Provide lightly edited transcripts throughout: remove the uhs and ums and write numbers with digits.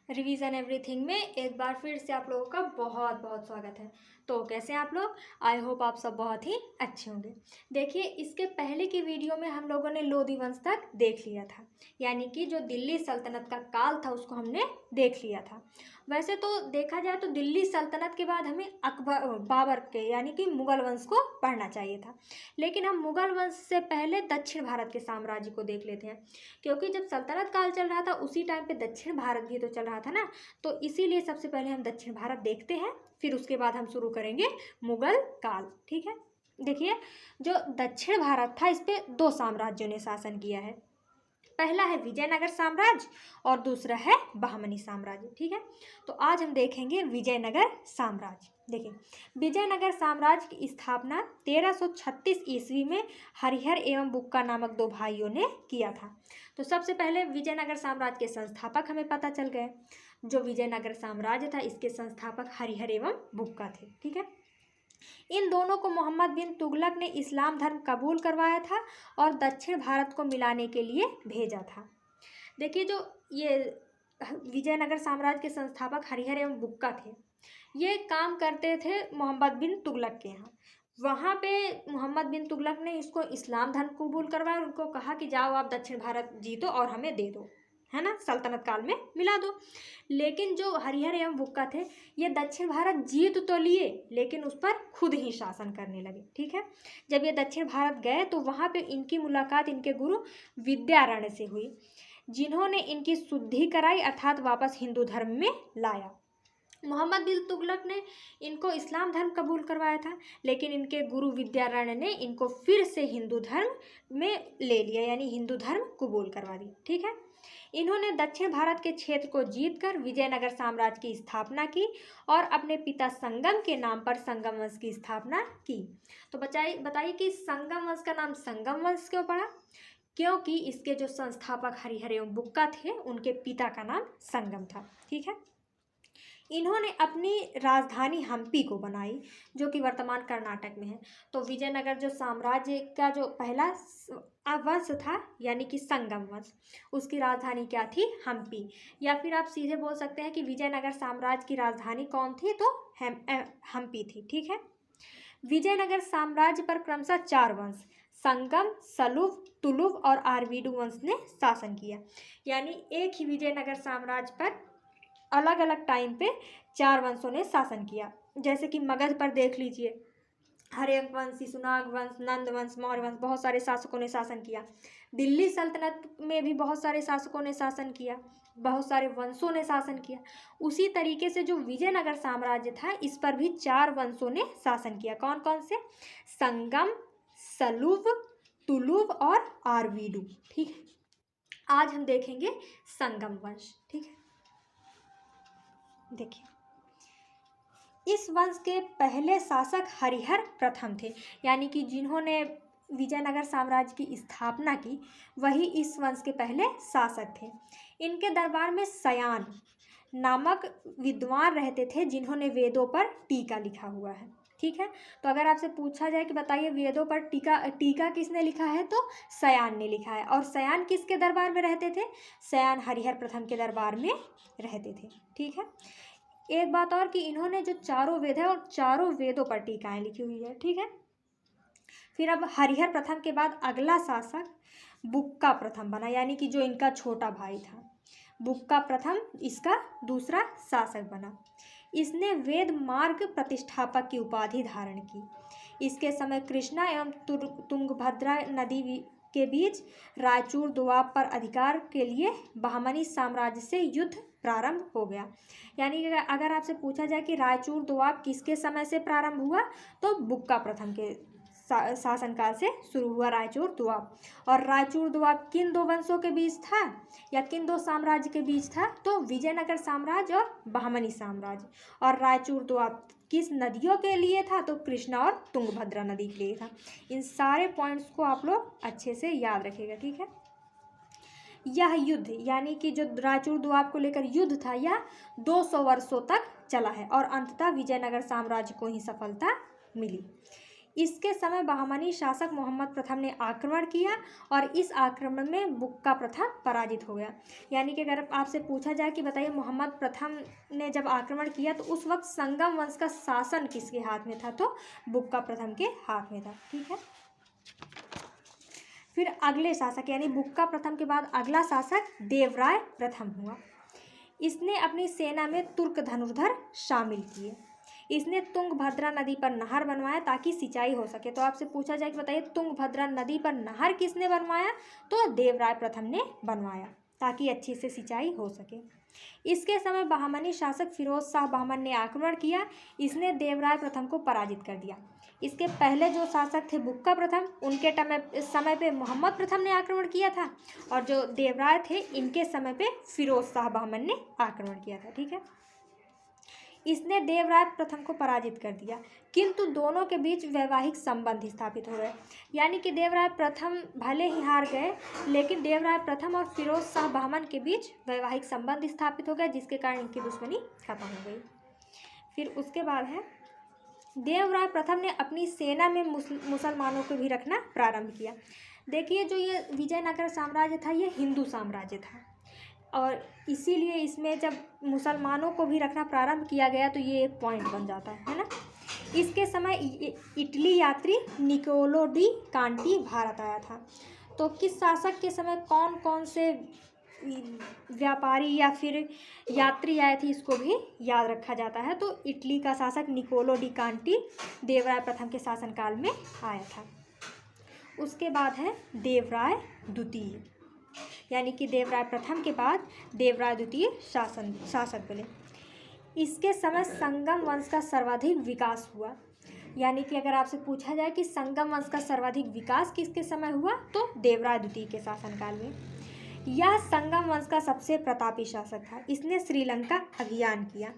Revision everything में एक बार फिर से आप लोगों का बहुत बहुत स्वागत है। तो कैसे हैं आप लोग? आई होप आप सब बहुत ही अच्छे होंगे। देखिए, इसके पहले की वीडियो में हम लोगों ने लोधी वंश तक देख लिया था, यानी कि जो दिल्ली सल्तनत का काल था उसको हमने देख लिया था। वैसे तो देखा जाए तो दिल्ली सल्तनत के बाद हमें अकबर बाबर के यानी कि मुगल वंश को पढ़ना चाहिए था, लेकिन हम मुगल वंश से पहले दक्षिण भारत के साम्राज्य को देख लेते हैं, क्योंकि जब सल्तनत काल चल रहा था उसी टाइम पे दक्षिण भारत भी तो चल रहा था ना। तो इसीलिए सबसे पहले हम दक्षिण भारत देखते हैं, फिर उसके बाद हम शुरू करेंगे मुगल काल। ठीक है, देखिए, जो दक्षिण भारत था इस पे दो साम्राज्यों ने शासन किया है। पहला है विजयनगर साम्राज्य और दूसरा है बहमनी साम्राज्य। ठीक है, तो आज हम देखेंगे विजयनगर साम्राज्य। देखिए, विजयनगर साम्राज्य की स्थापना 1336 ईस्वी में हरिहर एवं बुक्का नामक दो भाइयों ने किया था। तो सबसे पहले विजयनगर साम्राज्य के संस्थापक हमें पता चल गए। जो विजयनगर साम्राज्य था इसके संस्थापक हरिहर एवं बुक्का थे। ठीक है, इन दोनों को मोहम्मद बिन तुगलक ने इस्लाम धर्म कबूल करवाया था और दक्षिण भारत को मिलाने के लिए भेजा था। देखिए, जो ये विजयनगर साम्राज्य के संस्थापक हरिहर एवं बुक्का थे, ये काम करते थे मोहम्मद बिन तुगलक के यहाँ। वहाँ पे मोहम्मद बिन तुगलक ने इसको इस्लाम धर्म कबूल करवाया और उनको कहा कि जाओ आप दक्षिण भारत जीतो और हमें दे दो, है ना, सल्तनत काल में मिला दो। लेकिन जो हरिहर एवं बुक्का थे ये दक्षिण भारत जीत तो लिए, लेकिन उस पर खुद ही शासन करने लगे। ठीक है, जब ये दक्षिण भारत गए तो वहाँ पे इनकी मुलाकात इनके गुरु विद्यारण्य से हुई, जिन्होंने इनकी शुद्धि कराई, अर्थात वापस हिंदू धर्म में लाया। मोहम्मद बिन तुगलक ने इनको इस्लाम धर्म कबूल करवाया था, लेकिन इनके गुरु विद्यारण्य ने इनको फिर से हिंदू धर्म में ले लिया, यानी हिंदू धर्म कबूल करवा दी। ठीक है, इन्होंने दक्षिण भारत के क्षेत्र को जीतकर विजयनगर साम्राज्य की स्थापना की और अपने पिता संगम के नाम पर संगम वंश की स्थापना की। तो बताइए कि संगम वंश का नाम संगम वंश क्यों पड़ा? क्योंकि इसके जो संस्थापक हरिहर एवं बुक्का थे उनके पिता का नाम संगम था। ठीक है, इन्होंने अपनी राजधानी हम्पी को बनाई, जो कि वर्तमान कर्नाटक में है। तो विजयनगर जो साम्राज्य का जो पहला वंश था यानी कि संगम वंश, उसकी राजधानी क्या थी? हम्पी। या फिर आप सीधे बोल सकते हैं कि विजयनगर साम्राज्य की राजधानी कौन थी? तो हम्पी थी। ठीक है, विजयनगर साम्राज्य पर क्रमशः चार वंश संगम, सलुव, तुलुव और आरवीडू वंश ने शासन किया। यानी एक ही विजयनगर साम्राज्य पर अलग अलग टाइम पे चार वंशों ने शासन किया। जैसे कि मगध पर देख लीजिए, हर्यंक वंश, शिशुनाग वंश, नंद वंश, मौर्य वंश, बहुत सारे शासकों ने शासन किया। दिल्ली सल्तनत में भी बहुत सारे शासकों ने शासन किया, बहुत सारे वंशों ने शासन किया। उसी तरीके से जो विजयनगर साम्राज्य था इस पर भी चार वंशों ने शासन किया। कौन कौन से? संगम, सलुव, तुलुव और आरवीडू। ठीक है, आज हम देखेंगे संगम वंश। ठीक है, देखिए, इस वंश के पहले शासक हरिहर प्रथम थे, यानी कि जिन्होंने विजयनगर साम्राज्य की स्थापना की वही इस वंश के पहले शासक थे। इनके दरबार में सयान नामक विद्वान रहते थे, जिन्होंने वेदों पर टीका लिखा हुआ है। ठीक है, तो अगर आपसे पूछा जाए कि बताइए वेदों पर टीका किसने लिखा है, तो सयान ने लिखा है। और सयान किसके दरबार में रहते थे? सयान हरिहर प्रथम के दरबार में रहते थे। ठीक है, एक बात और कि इन्होंने जो चारों वेद है और चारों वेदों पर टीकाएं लिखी हुई है। ठीक है, फिर अब हरिहर प्रथम के बाद अगला शासक बुक्का प्रथम बना, यानी कि जो इनका छोटा भाई था बुक्का प्रथम इसका दूसरा शासक बना। इसने वेद मार्ग प्रतिष्ठापक की उपाधि धारण की। इसके समय कृष्णा एवं तुंगभद्रा नदी के बीच रायचूर दोआब पर अधिकार के लिए बहमनी साम्राज्य से युद्ध प्रारंभ हो गया। यानी कि अगर आपसे पूछा जाए कि रायचूर दोआब किसके समय से प्रारंभ हुआ, तो बुक्का प्रथम के शासनकाल से शुरू हुआ रायचूर दोआब। और रायचूर दोआब किन दो वंशों के बीच था या किन दो साम्राज्य के बीच था? तो विजयनगर साम्राज्य और बहमनी साम्राज्य। और रायचूर दोआब किस नदियों के लिए था? तो कृष्णा और तुंगभद्रा नदी के लिए था। इन सारे पॉइंट्स को आप लोग अच्छे से याद रखिएगा। ठीक है, यह युद्ध यानी कि जो रायचूर दोआब को लेकर युद्ध था यह 200 वर्षों तक चला है और अंततः विजयनगर साम्राज्य को ही सफलता मिली। इसके समय बहमनी शासक मोहम्मद प्रथम ने आक्रमण किया और इस आक्रमण में बुक्का प्रथम पराजित हो गया। यानी कि अगर आपसे पूछा जाए कि बताइए मोहम्मद प्रथम ने जब आक्रमण किया तो उस वक्त संगम वंश का शासन किसके हाथ में था, तो बुक्का प्रथम के हाथ में था। ठीक है, फिर अगले शासक यानी बुक्का प्रथम के बाद अगला शासक देवराय प्रथम हुआ। इसने अपनी सेना में तुर्क धनुर्धर शामिल किए। इसने तुंगभद्रा नदी पर नहर बनवाया ताकि सिंचाई हो सके। तो आपसे पूछा जाए कि बताइए तुंगभद्रा नदी पर नहर किसने बनवाया, तो देवराय प्रथम ने बनवाया ताकि अच्छी से सिंचाई हो सके। इसके समय बहमनी शासक फिरोज शाह बहमन ने आक्रमण किया। इसने देवराय प्रथम को पराजित कर दिया। इसके पहले जो शासक थे बुक्का प्रथम, उनके समय पे मोहम्मद प्रथम ने आक्रमण किया था और जो देवराय थे इनके समय पे फिरोज शाह बहमन ने आक्रमण किया था। ठीक है, इसने देवराय प्रथम को पराजित कर दिया, किंतु दोनों के बीच वैवाहिक संबंध स्थापित हो गए। यानी कि देवराय प्रथम भले ही हार गए, लेकिन देवराय प्रथम और फिरोज शाह बहमन के बीच वैवाहिक संबंध स्थापित हो गए, जिसके कारण इनकी दुश्मनी खत्म हो गई। फिर उसके बाद है देवराय प्रथम ने अपनी सेना में मुसलमानों को भी रखना प्रारंभ किया। देखिए, जो ये विजयनगर साम्राज्य था ये हिंदू साम्राज्य था और इसीलिए इसमें जब मुसलमानों को भी रखना प्रारंभ किया गया तो ये एक पॉइंट बन जाता है ना। इसके समय इटली यात्री निकोलो डी कांटी भारत आया था। तो किस शासक के समय कौन कौन से व्यापारी या फिर यात्री आए थे इसको भी याद रखा जाता है। तो इटली का शासक निकोलो डी कांटी देवराय प्रथम के शासनकाल में आया था। उसके बाद है देवराय द्वितीय, यानी कि देवराय प्रथम के बाद देवराय द्वितीय शासक बने। इसके समय संगम वंश का सर्वाधिक विकास हुआ। यानी कि अगर आपसे पूछा जाए कि संगम वंश का सर्वाधिक विकास किसके समय हुआ, तो देवराय द्वितीय के शासनकाल में। यह संगम वंश का सबसे प्रतापी शासक था। इसने श्रीलंका अभियान किया।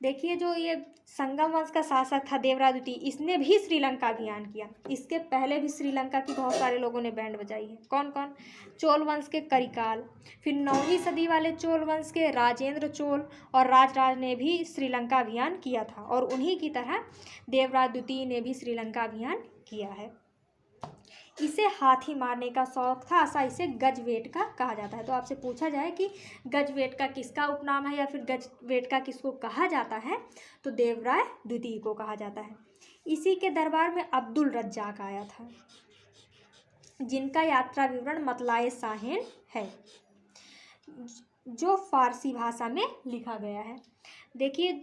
देखिए, जो ये संगम वंश का शासक था देवराय द्वितीय, इसने भी श्रीलंका अभियान किया। इसके पहले भी श्रीलंका की बहुत सारे लोगों ने बैंड बजाई है। कौन कौन? चोल वंश के करिकाल, फिर 9वीं सदी वाले चोल वंश के राजेंद्र चोल और राजराज ने भी श्रीलंका अभियान किया था और उन्हीं की तरह देवराय द्वितीय ने भी श्रीलंका अभियान किया है। इसे हाथी मारने का शौक था, ऐसा इसे गजवेटका कहा जाता है। तो आपसे पूछा जाए कि गजवेटका किसका उपनाम है या फिर गजवेटका किसको कहा जाता है, तो देवराय द्वितीय को कहा जाता है। इसी के दरबार में अब्दुल रज्जाक आया था, जिनका यात्रा विवरण मतलाए साहेन है, जो फारसी भाषा में लिखा गया है। देखिए,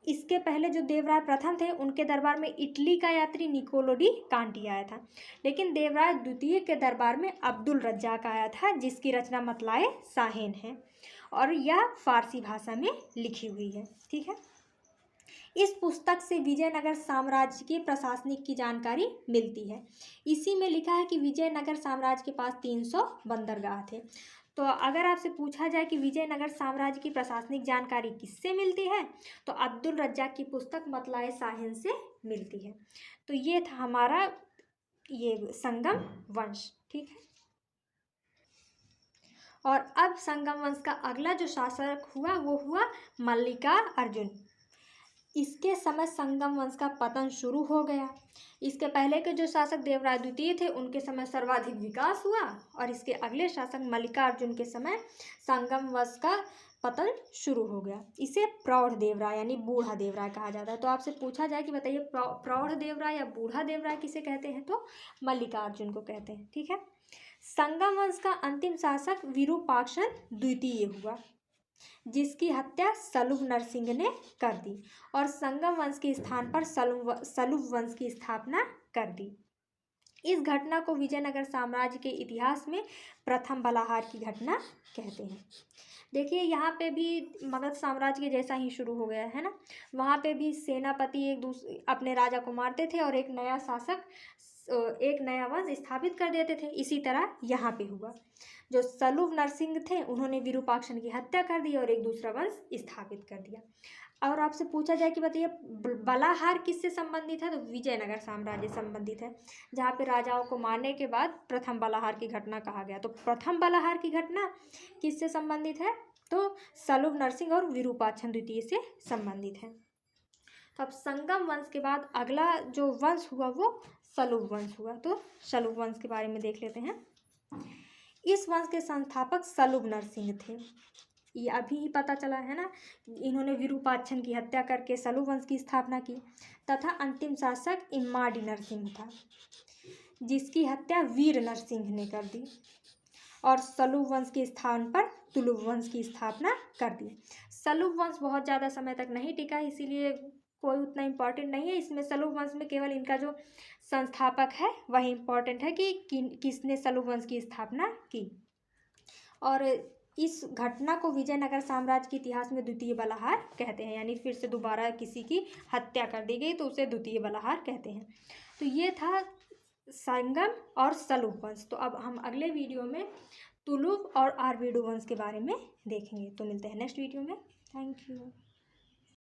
इसके पहले जो देवराय प्रथम थे उनके दरबार में इटली का यात्री निकोलो डी कांटी आया था, लेकिन देवराय द्वितीय के दरबार में अब्दुल रज्जाक आया था, जिसकी रचना मतलाए साहेन है और यह फारसी भाषा में लिखी हुई है। ठीक है, इस पुस्तक से विजयनगर साम्राज्य के प्रशासनिक की जानकारी मिलती है। इसी में लिखा है कि विजयनगर साम्राज्य के पास 300 बंदरगाह थे। तो अगर आपसे पूछा जाए कि विजयनगर साम्राज्य की प्रशासनिक जानकारी किससे मिलती है, तो अब्दुल रज्जाक की पुस्तक मतलाए साहिन से मिलती है। तो ये था हमारा ये संगम वंश। ठीक है, और अब संगम वंश का अगला जो शासक हुआ वो हुआ मल्लिकार्जुन। इसके समय संगम वंश का पतन शुरू हो गया। इसके पहले के जो शासक देवराय द्वितीय थे उनके समय सर्वाधिक विकास हुआ और इसके अगले शासक मल्लिकार्जुन के समय संगम वंश का पतन शुरू हो गया। इसे प्रौढ़ देवराय यानी बूढ़ा देवराय कहा जाता है। तो आपसे पूछा जाए कि बताइए प्रौढ़ देवराय या बूढ़ा देवराय किसे कहते हैं, तो मल्लिकार्जुन को कहते हैं। ठीक है, संगम वंश का अंतिम शासक विरूपाक्षन द्वितीय हुआ, जिसकी हत्या सलुव नरसिंह ने कर दी और संगम वंश के स्थान पर सलुव वंश की स्थापना कर दी। इस घटना को विजयनगर साम्राज्य के इतिहास में प्रथम बलाहार की घटना कहते हैं। देखिए, यहाँ पे भी मगध साम्राज्य के जैसा ही शुरू हो गया है ना। वहाँ पे भी सेनापति एक दूसरे अपने राजा को मारते थे और एक नया शासक एक नया वंश स्थापित कर देते थे। इसी तरह यहाँ पे हुआ। जो सलुव नरसिंह थे उन्होंने विरूपाक्षन की हत्या कर दी और एक दूसरा वंश स्थापित कर दिया। और आपसे पूछा जाए कि बताइए बलाहार किससे संबंधित है, तो विजयनगर साम्राज्य संबंधित है, जहाँ पे राजाओं को मारने के बाद प्रथम बलाहार की घटना कहा गया। तो प्रथम बलाहार की घटना किससे संबंधित है, तो सलुव नरसिंह और विरूपाक्षन द्वितीय से संबंधित है। तो अब संगम वंश के बाद अगला जो वंश हुआ वो सलुव वंश हुआ। तो सलुव वंश के बारे में देख लेते हैं। इस वंश के संस्थापक सलुव नरसिंह थे। ये अभी ही पता चला है ना, इन्होंने विरूपाक्षन की हत्या करके सलुव वंश की स्थापना की। तथा अंतिम शासक इम्माडी नरसिंह था, जिसकी हत्या वीर नरसिंह ने कर दी और सलुव वंश के स्थान पर तुलुव वंश की स्थापना कर दी। सलुव वंश बहुत ज़्यादा समय तक नहीं टिका, इसीलिए कोई उतना इम्पोर्टेंट नहीं है इसमें। सलुव वंश में केवल इनका जो संस्थापक है वही इम्पोर्टेंट है कि किसने सलुव वंश की स्थापना की। और इस घटना को विजयनगर साम्राज्य के इतिहास में द्वितीय बलाहार कहते हैं, यानी फिर से दोबारा किसी की हत्या कर दी गई तो उसे द्वितीय बलाहार कहते हैं। तो ये था संगम और सलुव वंश। तो अब हम अगले वीडियो में तुलुव और आर्वेडु वंश के बारे में देखेंगे। तो मिलते हैं नेक्स्ट वीडियो में। Thank you.